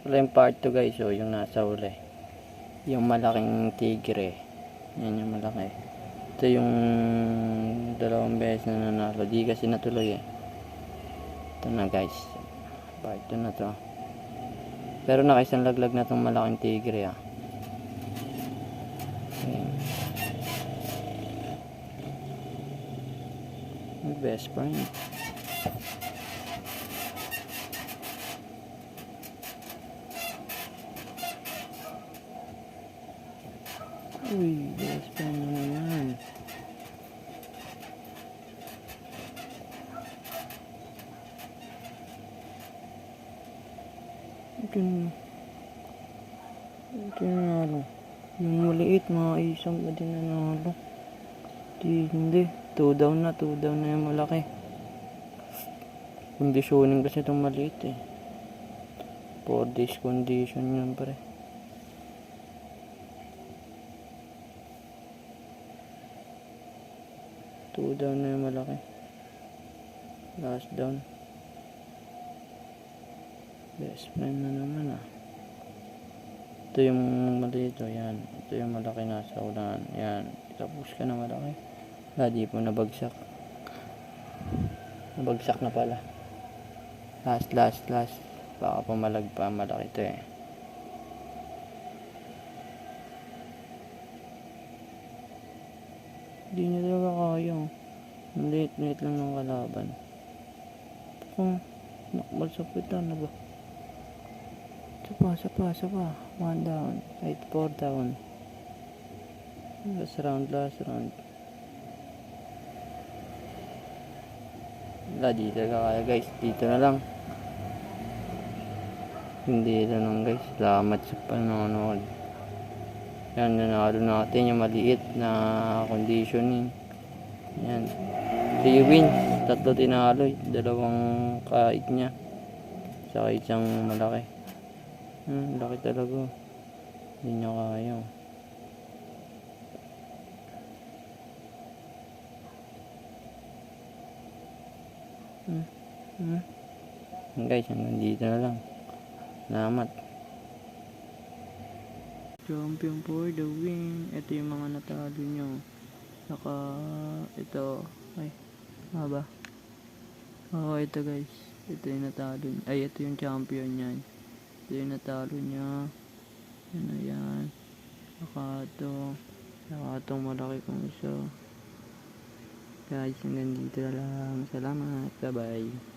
Ito yung part 2 guys, oh, yung nasa uli. Yung malaking tigre. Yan yung malaki. Ito yung dalawang beses na nanalo. Di kasi natuloy eh. Ito na guys. Part 2 na to. Pero nakaisang laglag na tong malaking tigre ah. Ayan. Best friend. Uy, best friend na naman. Ito nanalo. Yung maliit, mga isang pa din nanalo. Hindi. 2 down na yung malaki. Conditioning kasi itong maliit eh. 4 days condition yun pare. Two down na yung malaki. Last down. Best friend na naman ah. Ito yung maliit oh, yan. Ito yung malaki nasa ulan. Yan. Tapos ka na malaki. Di po nabagsak. Nabagsak na pala. Last. Baka pumalag pa. Malaki ito eh. Hindi niya talaga kaya. Maliit lang ng kalaban. Kung nakbal sa pita na ba? Isa pa. 1 down. 4 down. Last round. Di talaga kaya guys. Dito na lang. Hindi na lang guys. Salamat sa panonood. Yan, nanalo natin yung maliit na conditioning. Yan. 3 wins. 3 tinalo. 2 kahit niya. Saka isang malaki. Laki talaga. Hindi niya kaya. Guys, hanggang dito na lang. Salamat. Champion for the win. Ito yung mga natalo nyo. Saka ito. Ay, ba? Ito guys. Ito yung natalo. Ay, ito yung champion yan. Ito yung natalo niya. Yan. Saka itong malaki kong isa. Guys, hanggang dito na lang. Salamat. Bye bye.